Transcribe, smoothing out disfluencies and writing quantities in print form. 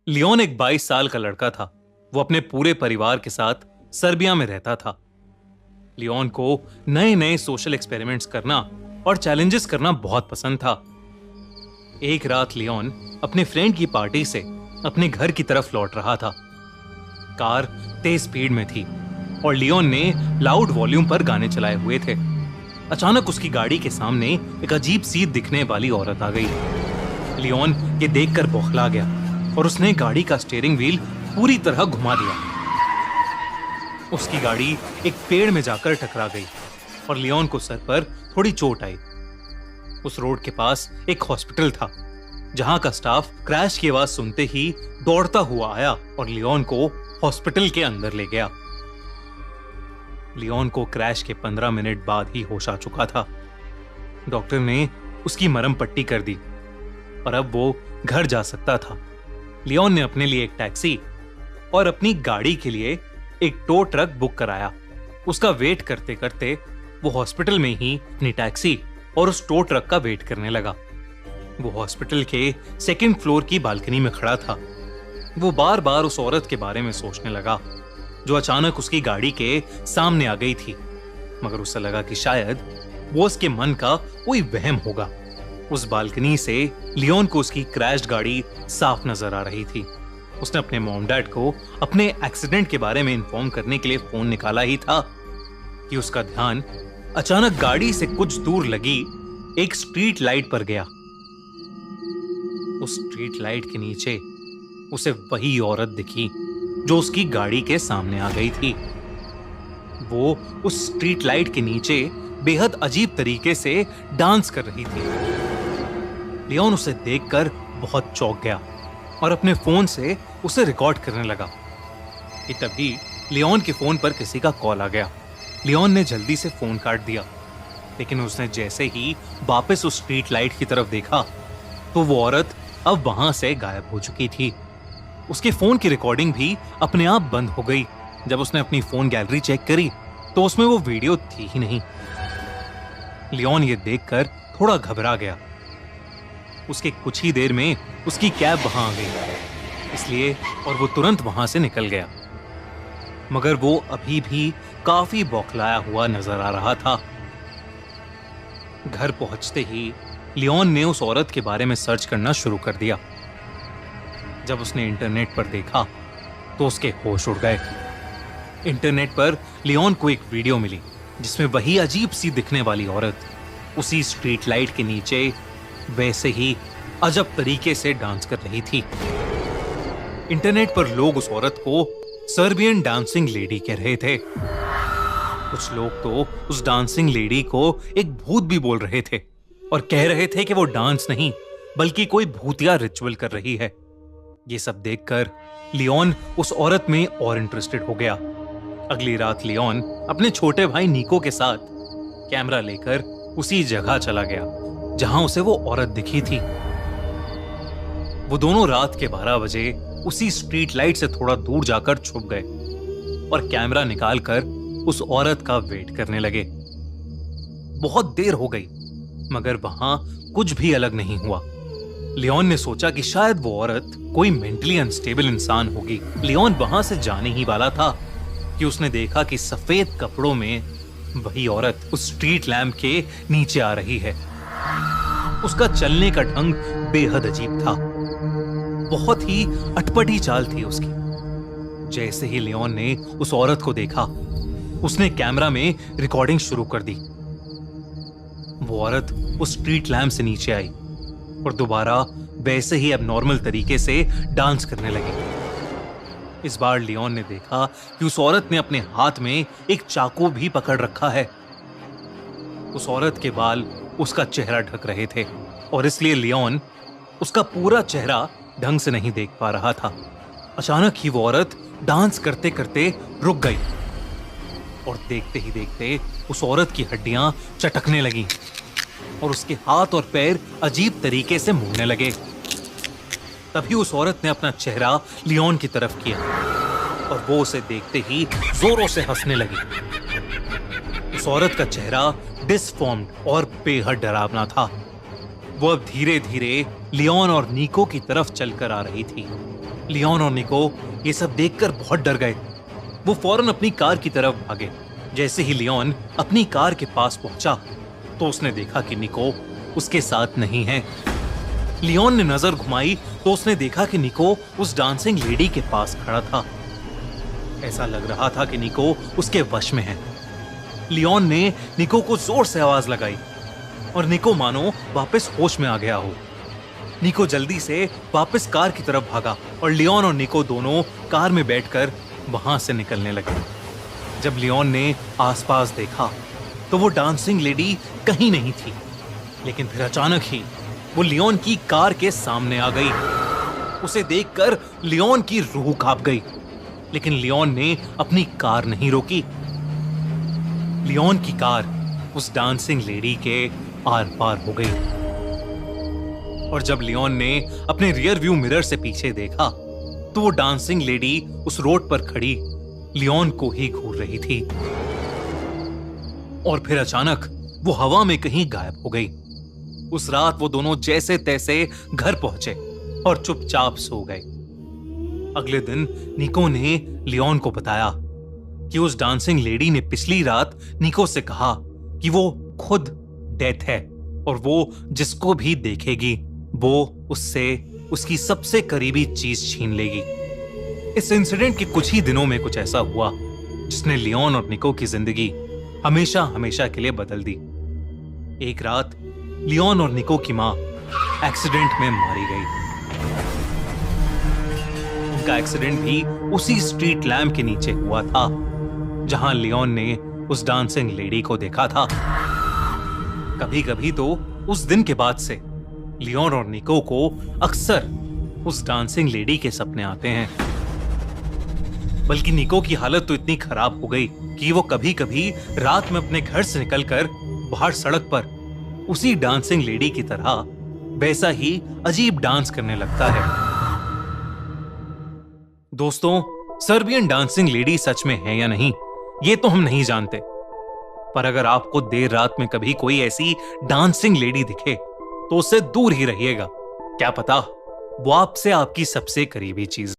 Leone एक 22 साल का लड़का था। वो अपने पूरे परिवार के साथ सर्बिया में रहता था। लियोन को नए नए सोशल एक्सपेरिमेंट्स करना और चैलेंजेस करना बहुत पसंद था। एक रात लियोन अपने फ्रेंड की पार्टी से अपने घर की तरफ लौट रहा था। कार तेज स्पीड में थी और लियोन ने लाउड वॉल्यूम पर गाने चलाए हुए थे। अचानक उसकी गाड़ी के सामने एक अजीब सी दिखने वाली औरत आ गई। लियोन ये देखकर बौखला गया और उसने गाड़ी का स्टीयरिंग व्हील पूरी तरह घुमा दिया। उसकी गाड़ी एक पेड़ में जाकर टकरा गई और लियोन को सर पर थोड़ी चोट आई। उस रोड के पास एक हॉस्पिटल था, जहां का स्टाफ क्रैश की आवाज सुनते ही दौड़ता हुआ आया और लियोन को हॉस्पिटल के अंदर ले गया। लियोन को क्रैश के 15 मिनट बाद ही होश आ चुका था। डॉक्टर ने उसकी मरहम पट्टी कर दी और अब वो घर जा सकता था। लियोन ने अपने लिए एक टैक्सी और अपनी गाड़ी के लिए एक टो ट्रक बुक कराया। उसका वेट करते करते वो हॉस्पिटल में ही अपनी टैक्सी और उस टो ट्रक का वेट करने लगा। वो हॉस्पिटल के सेकंड फ्लोर की बालकनी में खड़ा था। वो बार बार उस औरत के बारे में सोचने लगा जो अचानक उसकी गाड़ी के सामने आ गई थी, मगर उसे लगा कि शायद वो उसके मन का कोई वहम होगा। उस बालकनी से लियोन को उसकी क्रैश्ड गाड़ी साफ नजर आ रही थी। उसने अपने मॉम डैड को अपने एक्सीडेंट के बारे में इन्फॉर्म करने के लिए फोन निकाला ही था कि उसका ध्यान अचानक गाड़ी से कुछ दूर लगी एक स्ट्रीट लाइट पर गया। उस स्ट्रीट लाइट के नीचे उसे वही औरत दिखी जो उसकी गाड़ी के सामने आ गई थी। वो उस स्ट्रीट लाइट के नीचे बेहद अजीब तरीके से डांस कर रही थी। लियोन उसे देखकर बहुत चौंक गया और अपने फोन से उसे रिकॉर्ड करने लगा कि तभी लियोन के फोन पर किसी का कॉल आ गया। लियोन ने जल्दी से फोन काट दिया, लेकिन उसने जैसे ही वापस उस स्ट्रीट लाइट की तरफ देखा तो वो औरत अब वहां से गायब हो चुकी थी। उसके फोन की रिकॉर्डिंग भी अपने आप बंद हो गई। जब उसने अपनी फोन गैलरी चेक करी तो उसमें वो वीडियो थी ही नहीं। लियोन ये देखकर थोड़ा घबरा गया। उसके कुछ ही देर में उसकी कैब वहां आ गई, इसलिए और वो तुरंत वहां से निकल गया। मगर वो अभी भी काफी बौखलाया हुआ नजर आ रहा था। घर पहुंचते ही लियोन ने उस औरत के बारे में सर्च करना शुरू कर दिया। जब उसने इंटरनेट पर देखा तो उसके होश उड़ गए। इंटरनेट पर लियोन को एक वीडियो मिली जिसमें वही अजीब सी दिखने वाली औरत उसी स्ट्रीट लाइट के नीचे वैसे ही अजब तरीके से डांस कर रही थी। इंटरनेट पर लोग उस औरत को सर्बियन डांसिंग लेडी कह रहे थे। कुछ लोग तो उस डांसिंग लेडी को एक भूत भी बोल रहे थे और कह रहे थे कि वो डांस नहीं बल्कि कोई भूतिया रिचुअल कर रही है। ये सब देखकर लियोन उस औरत में और इंटरेस्टेड हो गया। अगली रात लियोन अपने छोटे भाई निको के साथ कैमरा लेकर उसी जगह चला गया जहां उसे वो औरत दिखी थी। वो दोनों रात के 12 बजे उसी स्ट्रीट लाइट से थोड़ा दूर जाकर छुप गए और कैमरा निकालकर उस औरत का वेट करने लगे। बहुत देर हो गई मगर वहां कुछ भी अलग नहीं हुआ। लियोन ने सोचा कि शायद वो औरत कोई मेंटली अनस्टेबल इंसान होगी। लियोन वहां से जाने ही वाला था कि उसने देखा कि सफेद कपड़ों में वही औरत उस स्ट्रीट लैंप के नीचे आ रही है। उसका चलने का ढंग बेहद अजीब था। बहुत ही अटपटी चाल थी उसकी। जैसे ही लियोन ने उस औरत को देखा उसने कैमरा में रिकॉर्डिंग शुरू कर दी। वो औरत उस स्ट्रीट लैंप से नीचे आई और दोबारा वैसे ही अब नॉर्मल तरीके से डांस करने लगी। इस बार लियोन ने देखा कि उस औरत ने अपने हाथ में एक चाकू भी पकड़ रखा है। उस औरत के बाल उसका चेहरा ढक रहे थे और इसलिए लियोन उसका पूरा चेहरा ढंग से नहीं देख पा रहा था। अचानक ही वो औरत डांस करते करते रुक गई और देखते ही देखते उस औरत की हड्डियां चटकने लगी और उसके हाथ और पैर अजीब तरीके से मुड़ने लगे। तभी उस औरत ने अपना चेहरा लियोन की तरफ किया और वो उसे देखते ही जोरों से हंसने लगी। उस औरत का चेहरा डिसफॉर्म्ड और बेहद डरावना था। वो अब धीरे धीरे लियोन और निको की तरफ चलकर आ रही थी। लियोन और निको ये सब देखकर बहुत डर गए। वो फौरन अपनी कार की तरफ भागे। जैसे ही लियोन अपनी कार के पास पहुंचा तो उसने देखा कि निको उसके साथ नहीं है। लियोन ने नजर घुमाई तो उसने देखा कि निको उस डांसिंग लेडी के पास खड़ा था। ऐसा लग रहा था कि निको उसके वश में है। लियोन ने निको को जोर से आवाज लगाई और निको मानो वापस होश में आ गया हो। निको जल्दी से वापस कार की तरफ भागा और लियोन और निको दोनों कार में बैठकर वहां से निकलने लगे। जब लियोन ने आसपास देखा तो वो डांसिंग लेडी कहीं नहीं थी, लेकिन फिर अचानक ही वो लियोन की कार के सामने आ गई। उसे देखकर लियोन की रूह कांप गई, लेकिन लियोन ने अपनी कार नहीं रोकी। लियोन की कार उस डांसिंग लेडी के आर पार हो गई और जब लियोन ने अपने रियर व्यू मिरर से पीछे देखा तो वो डांसिंग लेडी उस रोड पर खड़ी लियोन को ही घूर रही थी और फिर अचानक वो हवा में कहीं गायब हो गई। उस रात वो दोनों जैसे तैसे घर पहुंचे और चुपचाप सो गए। अगले दिन निको ने लियोन को बताया कि उस डांसिंग लेडी ने पिछली रात निको से कहा कि वो खुद डेथ है और वो जिसको भी देखेगी वो उससे उसकी सबसे करीबी चीज छीन लेगी। इस इंसिडेंट के कुछ ही दिनों में कुछ ऐसा हुआ जिसने लियोन और निको की जिंदगी हमेशा हमेशा के लिए बदल दी। एक रात लियोन और निको की मां एक्सीडेंट में मारी गई। उनका एक्सीडेंट भी उसी स्ट्रीट लैम्प के नीचे हुआ था जहां लियोन ने उस डांसिंग लेडी को देखा था। कभी कभी तो उस दिन के बाद से लियोन और निको को अक्सर उस डांसिंग लेडी के सपने आते हैं। बल्कि निको की हालत तो इतनी खराब हो गई कि वो कभी कभी रात में अपने घर से निकलकर बाहर सड़क पर उसी डांसिंग लेडी की तरह वैसा ही अजीब डांस करने लगता है। दोस्तों, सर्बियन डांसिंग लेडी सच में है या नहीं ये तो हम नहीं जानते, पर अगर आपको देर रात में कभी कोई ऐसी डांसिंग लेडी दिखे तो उससे दूर ही रहिएगा। क्या पता वो आपसे आपकी सबसे करीबी चीज